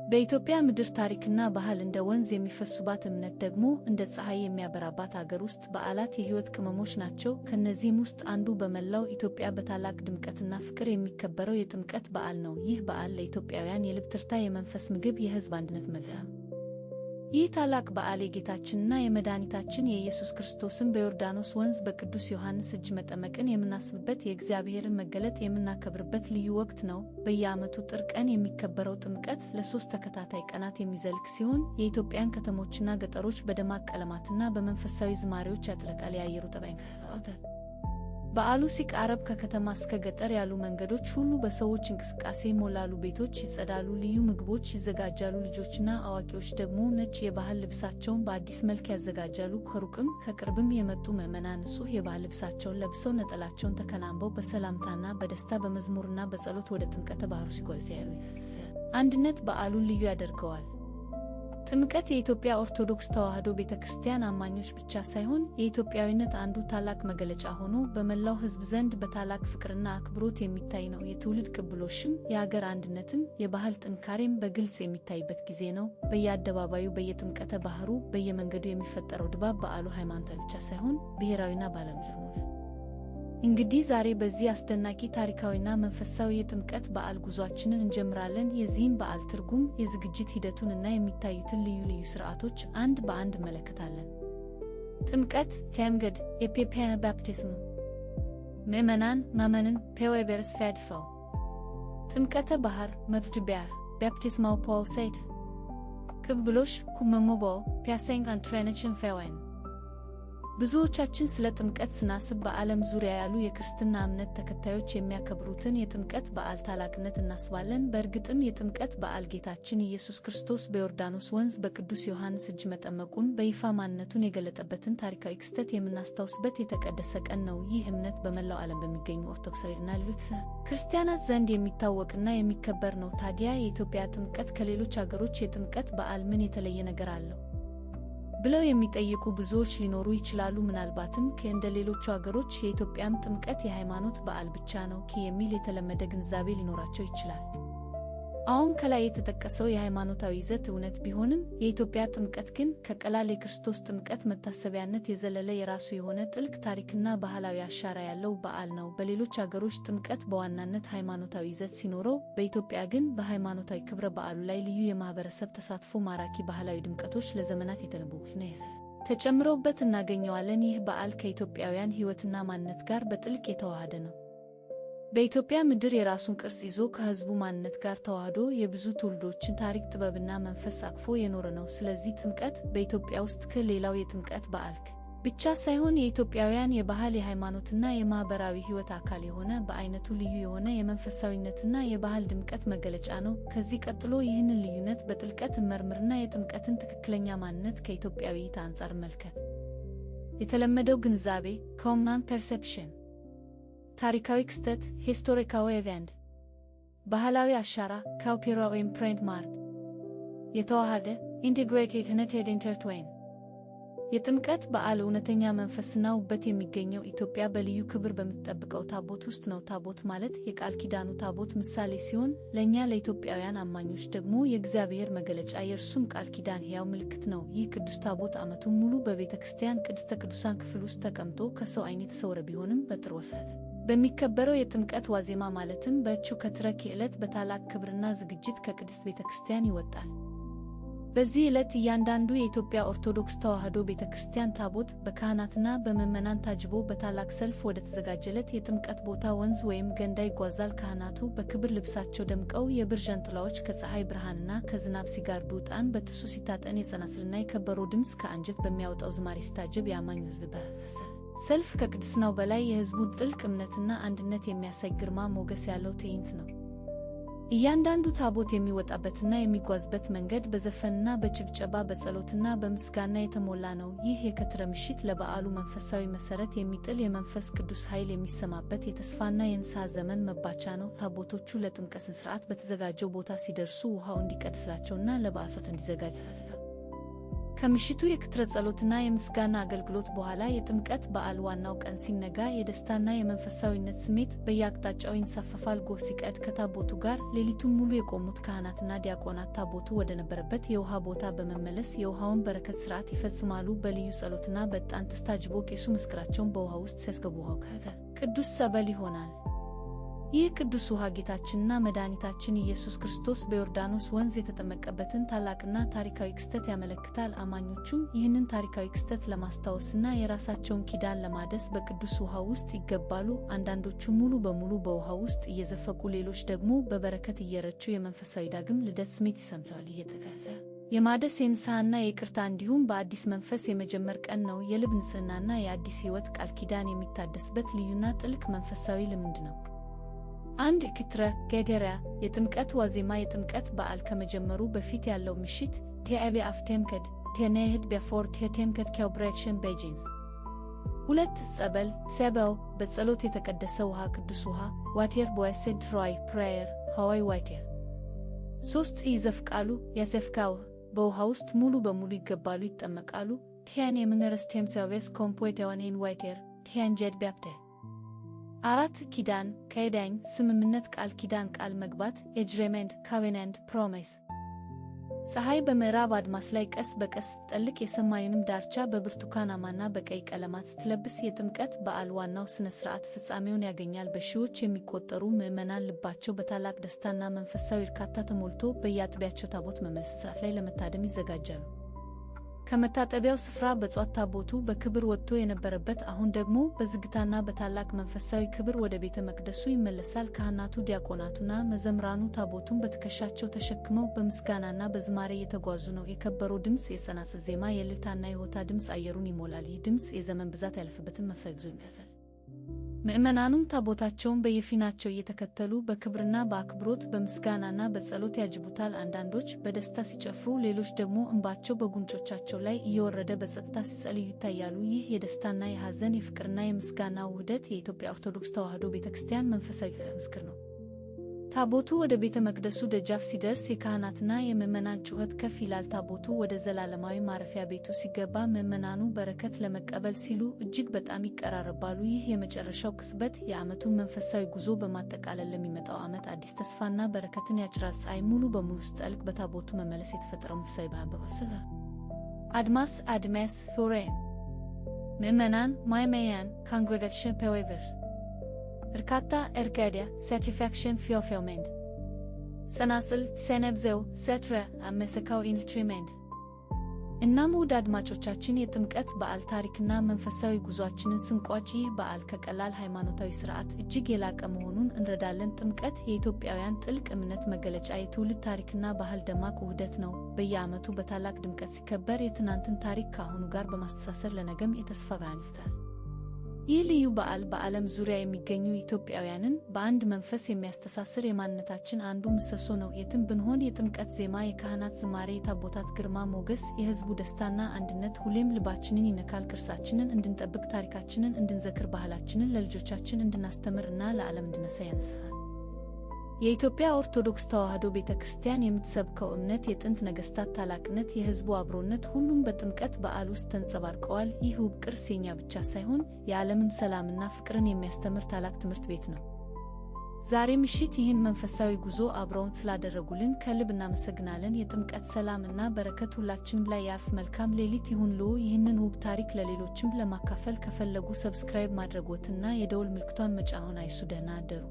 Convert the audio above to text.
በኢትዮጵያ ምድር ታሪክና ባህል እንደ ወንዝ የሚፈሱባት እምነት ደግሞ እንደ ፀሐይ የሚያበራባት አገር ውስጥ በዓላት የሕይወት ቅመሞች ናቸው። ከነዚህም ውስጥ አንዱ በመላው ኢትዮጵያ በታላቅ ድምቀትና ፍቅር የሚከበረው የጥምቀት በዓል ነው። ይህ በዓል ለኢትዮጵያውያን የልብ ትርታ፣ የመንፈስ ምግብ፣ የሕዝብ አንድነት መለያ። ይህ ታላቅ በዓል የጌታችንና የመድኃኒታችን የኢየሱስ ክርስቶስን በዮርዳኖስ ወንዝ በቅዱስ ዮሐንስ እጅ መጠመቅን የምናስብበት፣ የእግዚአብሔርን መገለጥ የምናከብርበት ልዩ ወቅት ነው። በየዓመቱ ጥር ቀን የሚከበረው ጥምቀት ለ3 ተከታታይ ቀናት የሚዘልቅ ሲሆን የኢትዮጵያን ከተሞችና ገጠሮች በደማቅ ቀለማትና በመንፈሳዊ ዝማሬዎች ያጥለቀልቃል። የአየሩ ጠባይ በዓሉ ሲቃረብ ከከተማ እስከ ገጠር ያሉ መንገዶች ሁሉ በሰዎች እንቅስቃሴ ይሞላሉ። ቤቶች ይጸዳሉ፣ ልዩ ምግቦች ይዘጋጃሉ። ልጆችና አዋቂዎች ደግሞ ነጭ የባህል ልብሳቸውን በአዲስ መልክ ያዘጋጃሉ። ከሩቅም ከቅርብም የመጡ ምዕመናን ንጹሕ የባህል ልብሳቸውን ለብሰው ነጠላቸውን ተከናንበው በሰላምታና በደስታ በመዝሙርና በጸሎት ወደ ጥምቀተ ባሕሩ ሲጓዙ ያሉ አንድነት በዓሉን ልዩ ያደርገዋል። ጥምቀት የኢትዮጵያ ኦርቶዶክስ ተዋሕዶ ቤተክርስቲያን አማኞች ብቻ ሳይሆን የኢትዮጵያዊነት አንዱ ታላቅ መገለጫ ሆኖ በመላው ሕዝብ ዘንድ በታላቅ ፍቅርና አክብሮት የሚታይ ነው። የትውልድ ቅብብሎሽም፣ የአገር አንድነትም፣ የባህል ጥንካሬም በግልጽ የሚታይበት ጊዜ ነው። በየአደባባዩ፣ በየጥምቀተ ባሕሩ፣ በየመንገዱ የሚፈጠረው ድባብ በዓሉ ሃይማኖታዊ ብቻ ሳይሆን ብሔራዊና ባለምድር ነው። እንግዲህ ዛሬ በዚህ አስደናቂ ታሪካዊና መንፈሳዊ የጥምቀት በዓል ጉዟችንን እንጀምራለን። የዚህን በዓል ትርጉም፣ የዝግጅት ሂደቱን እና የሚታዩትን ልዩ ልዩ ሥርዓቶች አንድ በአንድ እንመለከታለን። ጥምቀት ከመንገድ የፔፔ ባፕቲስም ምዕመናን ማመንን ፔዌበርስ ፈድፈው ጥምቀተ ባሕር መትድቢያር ባፕቲስማው ፖውሰይድ ቅብብሎሽ ኩመሞቦ ፒያሰንግ አንትሬነችን ፈወን ብዙዎቻችን ስለ ጥምቀት ስናስብ በዓለም ዙሪያ ያሉ የክርስትና እምነት ተከታዮች የሚያከብሩትን የጥምቀት በዓል ታላቅነት እናስባለን። በእርግጥም የጥምቀት በዓል ጌታችን ኢየሱስ ክርስቶስ በዮርዳኖስ ወንዝ በቅዱስ ዮሐንስ እጅ መጠመቁን በይፋ ማንነቱን የገለጠበትን ታሪካዊ ክስተት የምናስታውስበት የተቀደሰ ቀን ነው። ይህ እምነት በመላው ዓለም በሚገኙ ኦርቶዶክሳውያንና ሌሎች ክርስቲያናት ዘንድ የሚታወቅና የሚከበር ነው። ታዲያ የኢትዮጵያ ጥምቀት ከሌሎች አገሮች የጥምቀት በዓል ምን የተለየ ነገር አለው ብለው የሚጠይቁ ብዙዎች ሊኖሩ ይችላሉ። ምናልባትም እንደ ሌሎቹ አገሮች የኢትዮጵያም ጥምቀት የሃይማኖት በዓል ብቻ ነው የሚል የተለመደ ግንዛቤ ሊኖራቸው ይችላል። አሁን ከላይ የተጠቀሰው የሃይማኖታዊ ይዘት እውነት ቢሆንም የኢትዮጵያ ጥምቀት ግን ከቀላል የክርስቶስ ጥምቀት መታሰቢያነት የዘለለ የራሱ የሆነ ጥልቅ ታሪክና ባህላዊ አሻራ ያለው በዓል ነው። በሌሎች አገሮች ጥምቀት በዋናነት ሃይማኖታዊ ይዘት ሲኖረው፣ በኢትዮጵያ ግን በሃይማኖታዊ ክብረ በዓሉ ላይ ልዩ የማህበረሰብ ተሳትፎ፣ ማራኪ ባህላዊ ድምቀቶች ለዘመናት የተለበቡና ተጨምረውበት እናገኘዋለን። ይህ በዓል ከኢትዮጵያውያን ሕይወትና ማንነት ጋር በጥልቅ የተዋሃደ ነው። በኢትዮጵያ ምድር የራሱን ቅርጽ ይዞ ከሕዝቡ ማንነት ጋር ተዋህዶ የብዙ ትውልዶችን ታሪክ፣ ጥበብና መንፈስ አቅፎ የኖረ ነው። ስለዚህ ጥምቀት በኢትዮጵያ ውስጥ ከሌላው የጥምቀት በዓል ብቻ ሳይሆን የኢትዮጵያውያን የባህል፣ የሃይማኖትና የማህበራዊ ሕይወት አካል የሆነ በአይነቱ ልዩ የሆነ የመንፈሳዊነትና የባህል ድምቀት መገለጫ ነው። ከዚህ ቀጥሎ ይህንን ልዩነት በጥልቀት እንመርምርና የጥምቀትን ትክክለኛ ማንነት ከኢትዮጵያዊ እይታ አንጻር መልከት። የተለመደው ግንዛቤ ኮመን ፐርሰፕሽን፣ ታሪካዊ ክስተት ሂስቶሪካል ኢቨንት፣ ባህላዊ አሻራ ካልቸራል ኢምፕሪንት ማርክ፣ የተዋሃደ ኢንቴግሬትድ ዩናይትድ ኢንተርትዌን። የጥምቀት በዓል እውነተኛ መንፈስና ውበት የሚገኘው ኢትዮጵያ በልዩ ክብር በምትጠብቀው ታቦት ውስጥ ነው። ታቦት ማለት የቃል ኪዳኑ ታቦት ምሳሌ ሲሆን፣ ለእኛ ለኢትዮጵያውያን አማኞች ደግሞ የእግዚአብሔር መገለጫ፣ የእርሱም ቃል ኪዳን ሕያው ምልክት ነው። ይህ ቅዱስ ታቦት ዓመቱን ሙሉ በቤተ ክርስቲያን ቅድስተ ቅዱሳን ክፍል ውስጥ ተቀምጦ ከሰው ዓይን የተሰወረ ቢሆንም በጥር ወር በሚከበረው የጥምቀት ዋዜማ ማለትም በእቹ ከትረክ ዕለት በታላቅ ክብርና ዝግጅት ከቅድስት ቤተ ክርስቲያን ይወጣል። በዚህ ዕለት እያንዳንዱ የኢትዮጵያ ኦርቶዶክስ ተዋሕዶ ቤተ ክርስቲያን ታቦት በካህናትና በምዕመናን ታጅቦ በታላቅ ሰልፍ ወደ ተዘጋጀለት የጥምቀት ቦታ ወንዝ ወይም ገንዳ ይጓዛል። ካህናቱ በክብር ልብሳቸው ደምቀው፣ የብር ዣንጥላዎች ከፀሐይ ብርሃንና ከዝናብ ሲጋርዱ፣ ዕጣን በትሱ ሲታጠን፣ የጸናጽልና የከበሮ ድምፅ ከአንጀት በሚያወጣው ዝማሬ ሲታጀብ የአማኙ ሕዝብ ሰልፍ ከቅድስናው በላይ የሕዝቡን ጥልቅ እምነትና አንድነት የሚያሳይ ግርማ ሞገስ ያለው ትዕይንት ነው። እያንዳንዱ ታቦት የሚወጣበትና የሚጓዝበት መንገድ በዘፈንና በጭብጨባ በጸሎትና በምስጋና የተሞላ ነው። ይህ የከትረ ምሽት ለበዓሉ መንፈሳዊ መሠረት የሚጥል የመንፈስ ቅዱስ ኃይል የሚሰማበት የተስፋና የንስሐ ዘመን መባቻ ነው። ታቦቶቹ ለጥምቀት ሥርዓት በተዘጋጀው ቦታ ሲደርሱ ውሃው እንዲቀድስላቸውና ለበዓል እንዲዘጋጅ ከምሽቱ የክትረ ጸሎትና የምስጋና አገልግሎት በኋላ የጥምቀት በዓል ዋናው ቀን ሲነጋ የደስታና የመንፈሳዊነት ስሜት በየአቅጣጫው ይንሳፈፋል። ጎህ ሲቀድ ከታቦቱ ጋር ሌሊቱን ሙሉ የቆሙት ካህናትና ዲያቆናት ታቦቱ ወደ ነበረበት የውሃ ቦታ በመመለስ የውሃውን በረከት ሥርዓት ይፈጽማሉ። በልዩ ጸሎትና በዕጣን ጢስ ታጅቦ ቄሱ ምስክራቸውን በውሃ ውስጥ ሲያስገቡ ውሃው ቅዱስ ጸበል ይሆናል። ይህ ቅዱስ ውሃ ጌታችንና መድኃኒታችን ኢየሱስ ክርስቶስ በዮርዳኖስ ወንዝ የተጠመቀበትን ታላቅና ታሪካዊ ክስተት ያመለክታል። አማኞቹም ይህንን ታሪካዊ ክስተት ለማስታወስና የራሳቸውን ኪዳን ለማደስ በቅዱስ ውሃ ውስጥ ይገባሉ። አንዳንዶቹ ሙሉ በሙሉ በውሃ ውስጥ እየዘፈቁ፣ ሌሎች ደግሞ በበረከት እየረጩ የመንፈሳዊ ዳግም ልደት ስሜት ይሰምተዋል። የማደስ የንስሐና የይቅርታ እንዲሁም በአዲስ መንፈስ የመጀመር ቀን ነው። የልብ ንጽሕናና የአዲስ ሕይወት ቃል ኪዳን የሚታደስበት ልዩና ጥልቅ መንፈሳዊ ልምድ ነው። አንድ ክትረ ገደራ የጥምቀት ዋዜማ የጥምቀት በዓል ከመጀመሩ በፊት ያለው ምሽት ቴአቢ አፍቴምከድ ቴነህድ በፎር ቴምከድ ኬልብሬክሽን ቤጂንስ 2 ጸበል ጸበው በጸሎት የተቀደሰ ውሃ ቅዱስ ውሃ ዋቴር ቦይሰድ ሮይ ፕሬየር ሆይ ዋቴር 3 ይዘፍቃሉ ያሰፍካው በውሃ ውስጥ ሙሉ በሙሉ ይገባሉ ይጠመቃሉ። ቲያን የምንረስቴም ሰርቪስ ኮምፖይተዋኔን ዋቴር ቲያን ጀድ ቢያፕተ 4 ኪዳን ከዳኝ ስምምነት ቃል ኪዳን ቃል መግባት ኤጅሬመንት ካቬናንት ፕሮሚስ ፀሐይ በምዕራብ አድማስ ላይ ቀስ በቀስ ጠልቅ የሰማዩንም ዳርቻ በብርቱካናማና በቀይ ቀለማት ስትለብስ የጥምቀት በዓል ዋናው ሥነ ሥርዓት ፍጻሜውን ያገኛል። በሺዎች የሚቆጠሩ ምዕመናን ልባቸው በታላቅ ደስታና መንፈሳዊ እርካታ ተሞልቶ በየአጥቢያቸው ታቦት መመለስ ላይ ለመታደም ይዘጋጃሉ። ከመታጠቢያው ስፍራ በጧት ታቦቱ በክብር ወጥቶ የነበረበት አሁን ደግሞ በዝግታና በታላቅ መንፈሳዊ ክብር ወደ ቤተ መቅደሱ ይመለሳል። ካህናቱ፣ ዲያቆናቱና መዘምራኑ ታቦቱን በትከሻቸው ተሸክመው በምስጋናና በዝማሬ እየተጓዙ ነው። የከበረው ድምፅ፣ የጸናጽል ዜማ፣ የእልልታና የሆታ ድምፅ አየሩን ይሞላል። ይህ ድምፅ የዘመን ብዛት ያለፈበትን መፈግዞ ይከተል። ምዕመናኑም ታቦታቸውን በየፊናቸው እየተከተሉ በክብርና በአክብሮት በምስጋናና በጸሎት ያጅቡታል። አንዳንዶች በደስታ ሲጨፍሩ፣ ሌሎች ደግሞ እንባቸው በጉንጮቻቸው ላይ እየወረደ በጸጥታ ሲጸልዩ ይታያሉ። ይህ የደስታና የሐዘን የፍቅርና የምስጋና ውህደት የኢትዮጵያ ኦርቶዶክስ ተዋሕዶ ቤተክርስቲያን መንፈሳዊ ምስክር ነው። ታቦቱ ወደ ቤተ መቅደሱ ደጃፍ ሲደርስ የካህናትና የምዕመናን ጩኸት ከፍ ይላል። ታቦቱ ወደ ዘላለማዊ ማረፊያ ቤቱ ሲገባ ምዕመናኑ በረከት ለመቀበል ሲሉ እጅግ በጣም ይቀራረባሉ። ይህ የመጨረሻው ቅጽበት የዓመቱን መንፈሳዊ ጉዞ በማጠቃለል ለሚመጣው ዓመት አዲስ ተስፋና በረከትን ያጭራል። ፀሐይ ሙሉ በሙሉ ስትጠልቅ በታቦቱ መመለስ የተፈጠረው መንፈሳዊ ባህል አድማስ ሆሬን ምዕመናን ማይመያን ካንግሬጋሽን ፔዌቨርስ እርካታ ኤርጋዲያ ሳቲስፋክሽን ፊልፊልመንት ጸናጽል ሰነብዘው ሰትረ አመሰካው ኢንስትሩሜንት። እናም ውድ አድማጮቻችን የጥምቀት በዓል ታሪክና መንፈሳዊ ጉዟችንን ስንቋጭ ይህ በዓል ከቀላል ሃይማኖታዊ ሥርዓት እጅግ የላቀ መሆኑን እንረዳለን። ጥምቀት የኢትዮጵያውያን ጥልቅ እምነት መገለጫ፣ የትውልድ ታሪክና ባህል ደማቅ ውህደት ነው። በየዓመቱ በታላቅ ድምቀት ሲከበር የትናንትን ታሪክ ከአሁኑ ጋር በማስተሳሰር ለነገም የተስፋ ብርሃን ይፈታል። ይህ ልዩ በዓል በዓለም ዙሪያ የሚገኙ ኢትዮጵያውያንን በአንድ መንፈስ የሚያስተሳስር የማንነታችን አንዱ ምሰሶ ነው። የትም ብንሆን የጥምቀት ዜማ፣ የካህናት ዝማሬ፣ የታቦታት ግርማ ሞገስ፣ የሕዝቡ ደስታና አንድነት ሁሌም ልባችንን ይነካል። ቅርሳችንን እንድንጠብቅ፣ ታሪካችንን እንድንዘክር፣ ባህላችንን ለልጆቻችን እንድናስተምር እና ለዓለም እንድናሳ ያነሳል። የኢትዮጵያ ኦርቶዶክስ ተዋሕዶ ቤተክርስቲያን የምትሰብከው እምነት፣ የጥንት ነገሥታት ታላቅነት፣ የሕዝቡ አብሮነት ሁሉም በጥምቀት በዓል ውስጥ ተንጸባርቀዋል። ይህ ውብ ቅርስ የኛ ብቻ ሳይሆን የዓለምን ሰላምና ፍቅርን የሚያስተምር ታላቅ ትምህርት ቤት ነው። ዛሬ ምሽት ይህን መንፈሳዊ ጉዞ አብረውን ስላደረጉልን ከልብ እናመሰግናለን። የጥምቀት ሰላም እና በረከት ሁላችንም ላይ ያርፍ። መልካም ሌሊት ይሁንልዎ። ይህንን ውብ ታሪክ ለሌሎችም ለማካፈል ከፈለጉ ሰብስክራይብ ማድረግዎትና የደወል ምልክቷን መጫንዎን አይርሱ። ደህና አደሩ።